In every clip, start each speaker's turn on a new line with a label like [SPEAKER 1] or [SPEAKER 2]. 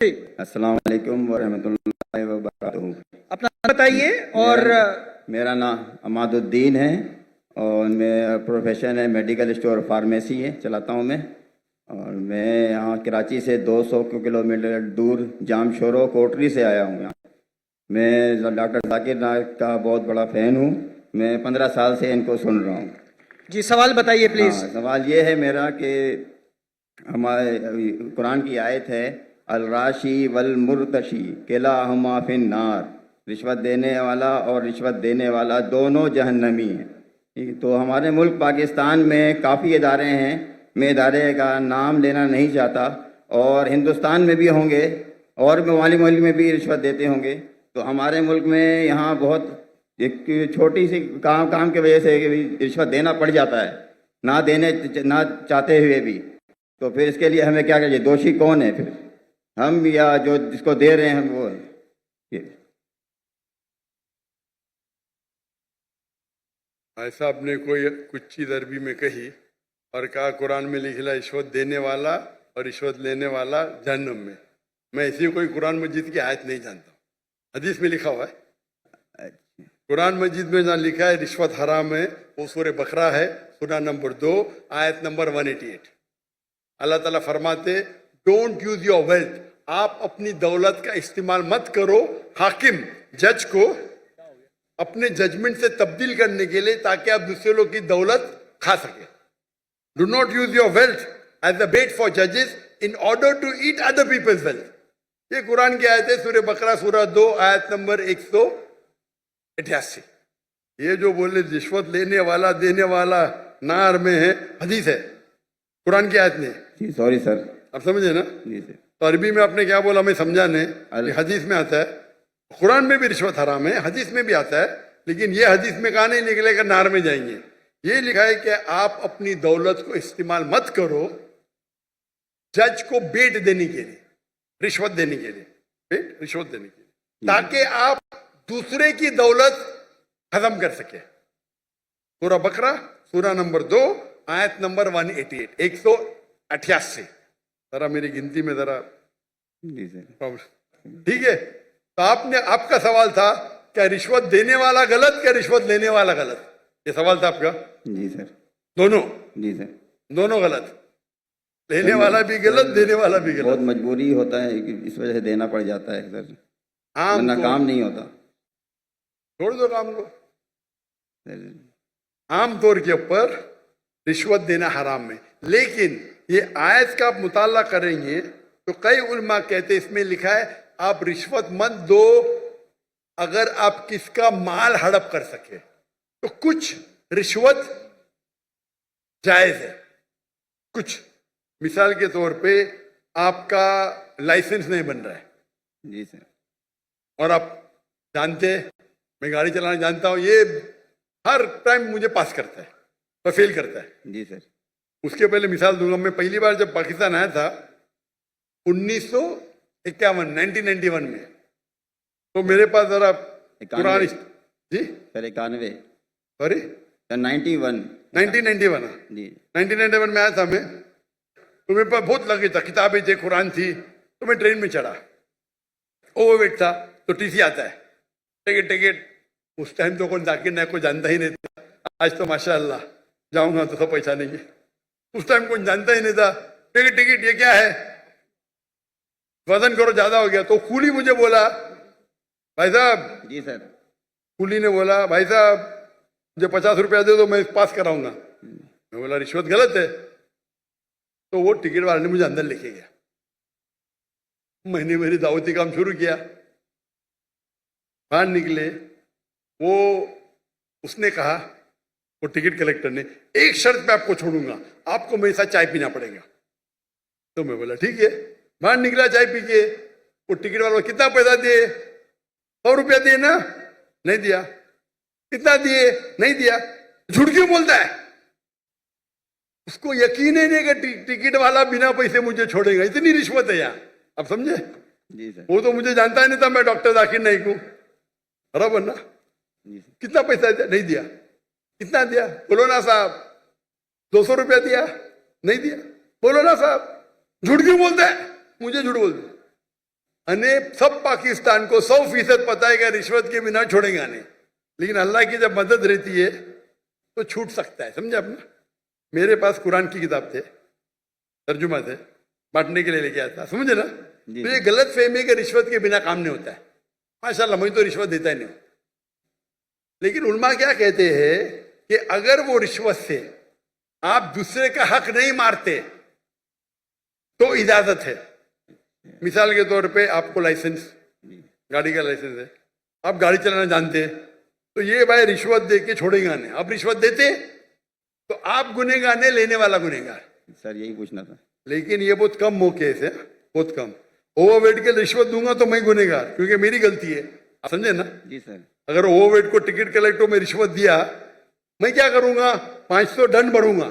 [SPEAKER 1] अस्सलाम वालेकुम वरहमतुल्लाहि वबरकातुहू।
[SPEAKER 2] अपना नाम बताइए। और
[SPEAKER 1] मेरा नाम अमादुद्दीन है और मेरा प्रोफेशन है मेडिकल स्टोर फार्मेसी है चलाता हूँ मैं। और मैं यहाँ कराची से 200 किलोमीटर दूर जामशोरो कोटरी से आया हूँ यहाँ। मैं डॉक्टर जाकिर नाइक का बहुत बड़ा फ़ैन हूँ। मैं 15 साल से इनको सुन रहा हूँ।
[SPEAKER 2] जी, सवाल बताइए प्लीज।
[SPEAKER 1] हाँ, सवाल ये है मेरा कि हमारे कुरान की आयत है अल राशी वल मुर्तशी किला हमा फिन नार, रिश्वत देने वाला और रिश्वत देने वाला दोनों जहन्नमी हैं। तो हमारे मुल्क पाकिस्तान में काफ़ी इदारे हैं, मैं इदारे का नाम लेना नहीं चाहता, और हिंदुस्तान में भी होंगे और ममालिक में भी रिश्वत देते होंगे। तो हमारे मुल्क में यहाँ बहुत एक छोटी सी काम की वजह से रिश्वत देना पड़ जाता है, ना चाहते हुए भी। तो फिर इसके लिए हमें क्या करिए? दोषी कौन है फिर, हम या जो जिसको दे रहे हैं वो?
[SPEAKER 3] ऐसा आपने कोई कुछ चीज अरबी में कही और कहा कुरान में लिखा रिश्वत देने वाला और रिश्वत लेने वाला जहन्नम में। मैं ऐसी कोई कुरान मजीद की आयत नहीं जानता। हदीस में लिखा हुआ है, कुरान मजीद में जहाँ लिखा है रिश्वत हराम है वो सूरह बकरा है, सूरा नंबर 2 आयत नंबर 188। अल्लाह ताला फरमाते डोंट यूज योर वेल्थ, आप अपनी दौलत का इस्तेमाल मत करो हाकिम जज को अपने जजमेंट से तब्दील करने के लिए ताकि आप दूसरे लोग की दौलत खा सके। Do not use your wealth as a bait for जजेस in order to eat other people's wealth. ये कुरान की आयत है, सूरह बकरा सूरा 2 आयत नंबर 188। ये जो बोले रिश्वत लेने वाला देने वाला नार में है, हदीस है, कुरान की आयत नहीं।
[SPEAKER 1] जी सॉरी सर,
[SPEAKER 3] आप समझे ना?
[SPEAKER 1] जी सर।
[SPEAKER 3] तो अरबी में आपने क्या बोला मैं समझा नहीं। हदीस में आता है, कुरान में भी रिश्वत हराम है, हदीस में भी आता है, लेकिन ये हदीस में कहा नहीं निकलेगा नार में जाएंगे। ये लिखा है कि आप अपनी दौलत को इस्तेमाल मत करो जज को बेट देने के लिए, रिश्वत देने के लिए, बेट रिश्वत देने के लिए, ताकि आप दूसरे की दौलत खत्म कर सके। सूरा बकरा सूरा नंबर 2 आयत नंबर 188, 188। जरा मेरी गिनती में जरा ठीक है। तो आपका सवाल था क्या रिश्वत देने वाला गलत क्या रिश्वत लेने वाला गलत? ये सवाल था आपका?
[SPEAKER 1] जी सर।
[SPEAKER 3] दोनों?
[SPEAKER 1] जी सर,
[SPEAKER 3] दोनों गलत, लेने वाला भी गलत देने वाला भी गलत।
[SPEAKER 1] बहुत मजबूरी होता है कि इस वजह से देना पड़ जाता है सर, वरना काम नहीं होता।
[SPEAKER 3] छोड़ दो काम को। आमतौर के ऊपर रिश्वत देना हराम है, लेकिन ये आयत का आप मुताला करेंगे तो कई उलमा कहते इसमें लिखा है आप रिश्वत मत दो अगर आप किसका माल हड़प कर सके, तो कुछ रिश्वत जायज है। कुछ मिसाल के तौर पे आपका लाइसेंस नहीं बन रहा है,
[SPEAKER 1] जी सर,
[SPEAKER 3] और आप जानते हैं मैं गाड़ी चलाना जानता हूं, ये हर टाइम मुझे पास करता है और फेल करता है।
[SPEAKER 1] जी सर।
[SPEAKER 3] उसके पहले मिसाल दूंगा, मैं पहली बार जब पाकिस्तान आया था 1991 में, तो मेरे पास जरा पुरानी जी
[SPEAKER 1] सर 91
[SPEAKER 3] सॉरी
[SPEAKER 1] 91
[SPEAKER 3] 1991
[SPEAKER 1] जी
[SPEAKER 3] 1991 में आया था मैं। तो मेरे पास बहुत लगे था, किताबें थी, कुरान थी। तो मैं ट्रेन में चढ़ा, ओवरवेट था, तो टीसी आता है, टिकट। उस टाइम तो कौन जाकिर नाइक को जानता ही नहीं था, आज तो माशाअल्लाह जाऊंगा तो सब पहचानेंगे। उस टाइम कोई जानता ही नहीं था। टिकट ये क्या है, वजन करो ज्यादा हो गया। तो कूली मुझे बोला भाई साहब,
[SPEAKER 1] जी सर,
[SPEAKER 3] कूली ने बोला भाई साहब मुझे 50 रुपया दे दो मैं पास कराऊंगा। मैं बोला रिश्वत गलत है। तो वो टिकट वाले ने मुझे अंदर लेके गया, मैंने मेरी दावती काम शुरू किया। बाहर निकले, वो उसने कहा, वो टिकट कलेक्टर ने, एक शर्त पे आपको छोड़ूंगा, आपको मेरे साथ चाय पीना पड़ेगा। तो मैं बोला ठीक है। बाहर निकला चाय पी के, वो टिकट वाला कितना पैसा दिए? 100 रुपया दिए ना? नहीं दिया। कितना दिए? नहीं दिया। झूठ क्यों बोलता है? उसको यकीन ही नहीं कि टिकट वाला बिना पैसे मुझे छोड़ेगा। इतनी रिश्वत है यहाँ, आप समझे?
[SPEAKER 1] जी सर।
[SPEAKER 3] वो तो मुझे जानता ही नहीं था मैं डॉक्टर जाकिर नाइक हूं, बराबर ना? कितना पैसा दिया? नहीं दिया। कितना दिया? बोलो ना साहब। 200 रुपया दिया? नहीं दिया। बोलो ना साहब। झूठ क्यों बोलता है? मुझे झूठ बोलते। अने सब पाकिस्तान को 100% पता है कि रिश्वत के बिना छोड़ेगा नहीं, लेकिन अल्लाह की जब मदद रहती है तो छूट सकता है। समझे अपना? मेरे पास कुरान की किताब थे, तर्जुमा थे, बांटने के लिए लेके आया था, समझे ना? तो ये गलत फहमी है कि रिश्वत के बिना काम नहीं होता है। माशाल्लाह मुझे तो रिश्वत देता ही नहीं, लेकिन उलमा क्या कहते हैं कि अगर वो रिश्वत से आप दूसरे का हक नहीं मारते तो इजाजत है। मिसाल के तौर पे आपको लाइसेंस, गाड़ी का लाइसेंस है, आप गाड़ी चलाना जानते हैं, तो ये भाई रिश्वत दे के छोड़ेगा नहीं। आप रिश्वत देते तो आप गुनहगार नहीं, लेने वाला गुनहगार।
[SPEAKER 1] सर यही पूछना था।
[SPEAKER 3] लेकिन ये बहुत कम मौके से, बहुत कम। ओवरवेट के रिश्वत दूंगा तो मैं गुनहगार, क्योंकि मेरी गलती है। आप समझे ना?
[SPEAKER 1] जी सर।
[SPEAKER 3] अगर ओवरवेट को टिकट कलेक्टर में रिश्वत दिया, मैं क्या करूंगा? 500 दंड भरूंगा।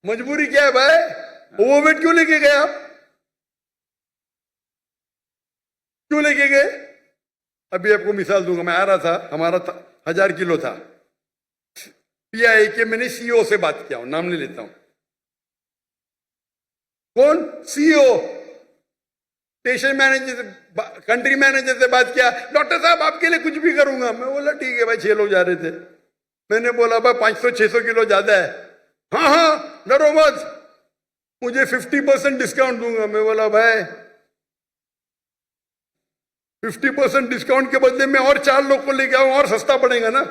[SPEAKER 3] मजबूरी क्या है भाई? ओवरवेट क्यों लेके गए आप? क्यों लेके गए? अभी आपको मिसाल दूंगा। मैं आ रहा था, हमारा 1000 किलो था, पीआई के मैंने सीईओ से बात किया हूं, नाम नहीं लेता हूं। कौन? सीईओ, स्टेशन मैनेजर से, कंट्री मैनेजर से बात किया, डॉक्टर साहब आपके लिए कुछ भी करूंगा। मैं बोला ठीक है भाई, 6 लोग जा रहे थे। मैंने बोला भाई 500-600 किलो ज्यादा है। हाँ हाँ डरो मत, मुझे 50% डिस्काउंट दूंगा। मैं बोला भाई 50% डिस्काउंट के बदले में और 4 लोग को लेके आऊं और सस्ता पड़ेगा ना।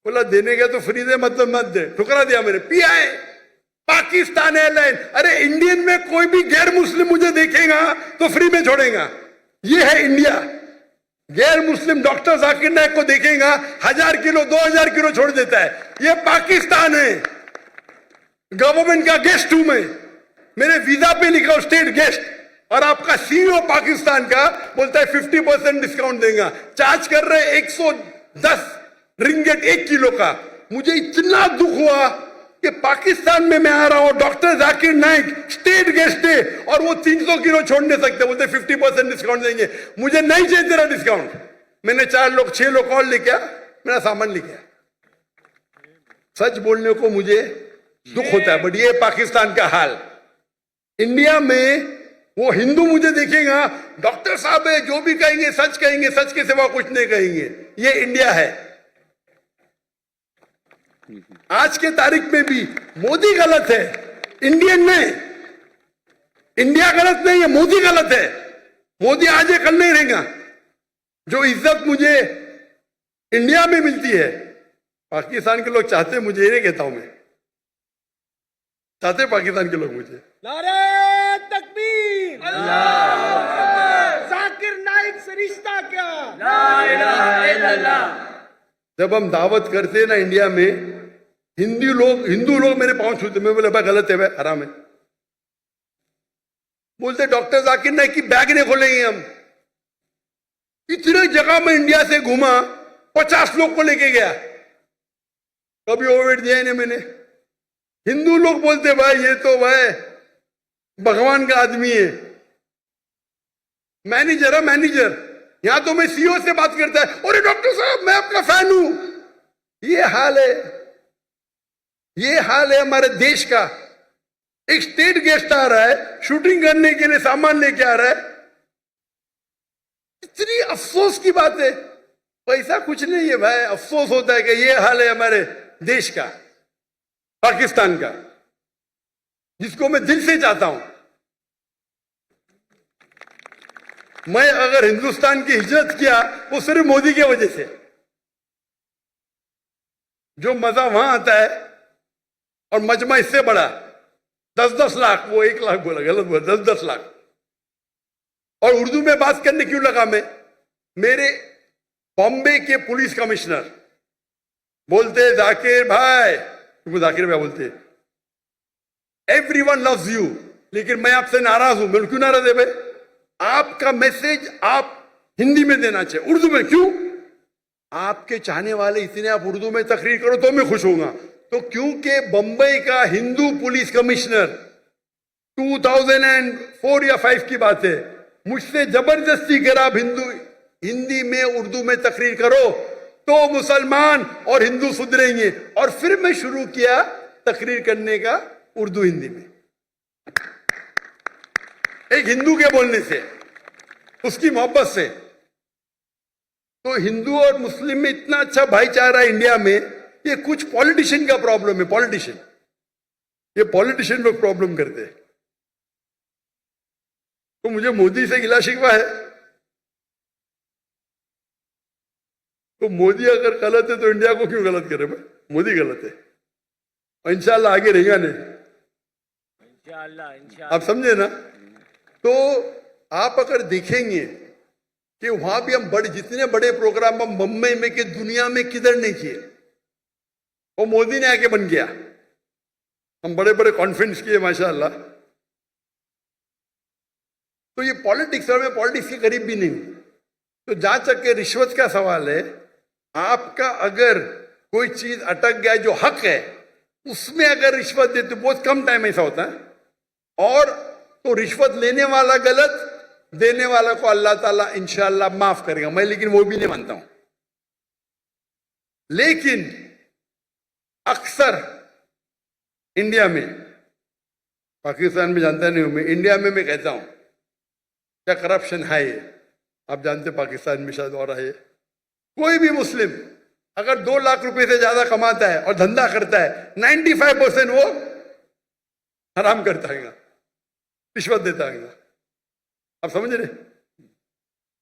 [SPEAKER 3] बोला देने का तो फ्री दे, मतलब मत दे। ठुकरा दिया मैंने। पीआई पाकिस्तान एयरलाइन, अरे इंडियन में कोई भी गैर मुस्लिम मुझे देखेगा तो फ्री में छोड़ेगा। ये है इंडिया। गैर मुस्लिम डॉक्टर जाकिर नायक को देखेगा 1000 किलो 2000 किलो छोड़ देता है। ये पाकिस्तान है, गवर्नमेंट का गेस्ट हूं मैं, मेरे वीजा पे लिखा स्टेट गेस्ट, और आपका सीईओ पाकिस्तान का बोलता है 50% डिस्काउंट देगा। चार्ज कर रहे 110 रिंगेट 1 किलो का। मुझे इतना दुख हुआ कि पाकिस्तान में मैं आ रहा हूं, doctor Zakir Naik state guest है, और वो 300 किलो छोड़ नहीं सकते, बोलते 50% डिस्काउंट देंगे। मुझे नहीं चाहिए तेरा डिस्काउंट। मैंने 6 लोग और लेके आ, मेरा सामान लेके आ। सच बोलने को मुझे दुख होता है, बट ये पाकिस्तान का हाल। इंडिया में वो हिंदू मुझे देखेगा, डॉक्टर साहब है, जो भी कहेंगे सच कहेंगे, सच के सिवा कुछ नहीं कहेंगे। ये इंडिया है। आज के तारीख में भी मोदी गलत है, इंडियन नहीं। इंडिया गलत नहीं है, मोदी गलत है। मोदी आज ये कल नहीं रहेगा। जो इज्जत मुझे इंडिया में मिलती है, पाकिस्तान के लोग चाहते, मुझे ये कहता हूं मैं, चाहते पाकिस्तान के लोग मुझे।
[SPEAKER 2] नारे तकबीर, जाकिर नाइक से रिश्ता क्या? ला इलाहा इल्लल्लाह।
[SPEAKER 3] जब हम दावत करते हैं ना इंडिया में, हिंदू लोग मेरे पांव छूते। मैं बोले भाई गलत है, भाई हराम है। बोलते डॉक्टर जाकिर नाइक की बैग नहीं खोलेंगे हम। इतने जगह में इंडिया से घूमा, 50 लोग को लेके गया, कभी ओवरवेट दिया ही नहीं मैंने। हिंदू लोग बोलते भाई ये तो भाई भगवान का आदमी है, मैनेजर है मैनेजर। यहां तो मैं सीईओ से बात करता है, अरे डॉक्टर साहब मैं आपका फैन हूं। ये हाल है, ये हाल है हमारे देश का। एक स्टेट गेस्ट आ रहा है, शूटिंग करने के लिए सामान लेके आ रहा है। इतनी अफसोस की बात है। पैसा कुछ नहीं है भाई, अफसोस होता है कि ये हाल है हमारे देश का, पाकिस्तान का, जिसको मैं दिल से चाहता हूं। मैं अगर हिंदुस्तान की हिजरत किया वो सिर्फ मोदी की वजह से। जो मजा वहां आता है, और मजमा इससे बड़ा 10-10 लाख, वो 1 लाख बोला, गलत बोला, 10-10 लाख। और उर्दू में बात करने क्यों लगा मैं? मेरे बॉम्बे के पुलिस कमिश्नर बोलते जाकिर भाई, तुमको जाकिर भाई बोलते, एवरीवन लव्स यू, लेकिन मैं आपसे नाराज हूं। मैं क्यों नाराज है भाई? आपका मैसेज आप हिंदी में देना चाहिए, उर्दू में क्यों? आपके चाहने वाले इतने, आप उर्दू में तकरीर करो तो मैं खुश होऊंगा। तो क्योंकि बंबई का हिंदू पुलिस कमिश्नर 2004 या 5 की बात है, मुझसे जबरदस्ती करा आप हिंदी में उर्दू में तकरीर करो तो मुसलमान और हिंदू सुधरेंगे। और फिर मैं शुरू किया तकरीर करने का उर्दू हिंदी में। एक हिंदू के बोलने से, उसकी मोहब्बत से। तो हिंदू और मुस्लिम में इतना अच्छा भाईचारा है इंडिया में, ये कुछ पॉलिटिशियन का प्रॉब्लम है। पॉलिटिशियन, ये पॉलिटिशियन लोग प्रॉब्लम करते हैं। तो मुझे मोदी से गिला शिकवा है, तो मोदी अगर गलत है तो इंडिया को क्यों गलत करे भाई? मोदी गलत है, इंशाल्लाह आगे रहेगा नहीं, इंशाल्लाह। आप समझे ना? तो आप अगर देखेंगे कि वहां भी हम जितने बड़े प्रोग्राम हम मुंबई में कि दुनिया में किधर नहीं किए, वो मोदी ने आके बन गया। हम बड़े बड़े कॉन्फ्रेंस किए माशाल्लाह। तो ये पॉलिटिक्स, और मैं पॉलिटिक्स के करीब भी नहीं हूं। तो जहां तक के रिश्वत का सवाल है, आपका अगर कोई चीज अटक गया जो हक है, उसमें अगर रिश्वत देते तो बहुत कम टाइम ऐसा होता है, और तो रिश्वत लेने वाला गलत, देने वाला को अल्लाह ताला इंशाअल्लाह माफ करेगा। मैं लेकिन वो भी नहीं मानता हूं। लेकिन अक्सर इंडिया में, पाकिस्तान में जानता नहीं हूं मैं, इंडिया में मैं कहता हूं क्या करप्शन है। आप जानते पाकिस्तान में शायद और है। कोई भी मुस्लिम अगर 2 लाख रुपए से ज्यादा कमाता है और धंधा करता है, 95% वो हराम करता है, रिश्वत देता है। आप समझ रहे?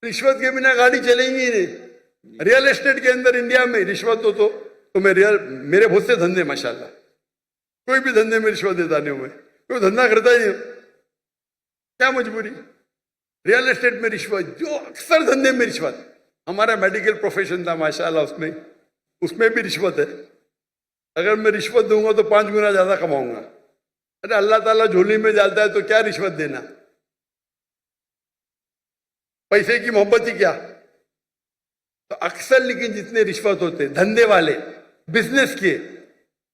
[SPEAKER 3] रिश्वत के बिना गाड़ी चलेंगी ही नहीं। रियल एस्टेट के अंदर इंडिया में रिश्वत हो तो मेरे बहुत से धंधे माशाल्लाह, कोई भी धंधे में रिश्वत देता नहीं हूं मैं, कोई धंधा करता ही नहीं। क्या मजबूरी? रियल एस्टेट में रिश्वत, जो अक्सर धंधे में रिश्वत। हमारा मेडिकल प्रोफेशन था माशाल्लाह, उसमें भी रिश्वत है। अगर मैं रिश्वत दूंगा तो 5 गुना ज्यादा कमाऊंगा। अरे अल्लाह ताला झोली में डालता है तो क्या रिश्वत देना? पैसे की मोहब्बत ही क्या? तो अक्सर लेकिन जितने रिश्वत होते धंधे वाले, बिजनेस के,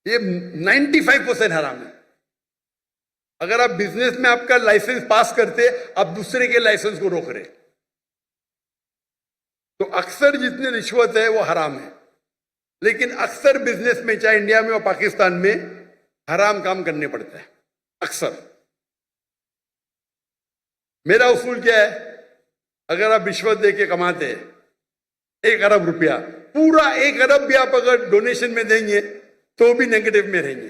[SPEAKER 3] ये 95% हराम है। अगर आप बिजनेस में आपका लाइसेंस पास करते, आप दूसरे के लाइसेंस को रोक रहे, तो अक्सर जितने रिश्वत है वो हराम है। लेकिन अक्सर बिजनेस में, चाहे इंडिया में और पाकिस्तान में, हराम काम करने पड़ता है अक्सर। मेरा उसूल क्या है? अगर आप रिश्वत देके कमाते हैं 1 अरब रुपया, पूरा 1 अरब भी आप अगर डोनेशन में देंगे तो भी नेगेटिव में रहेंगे।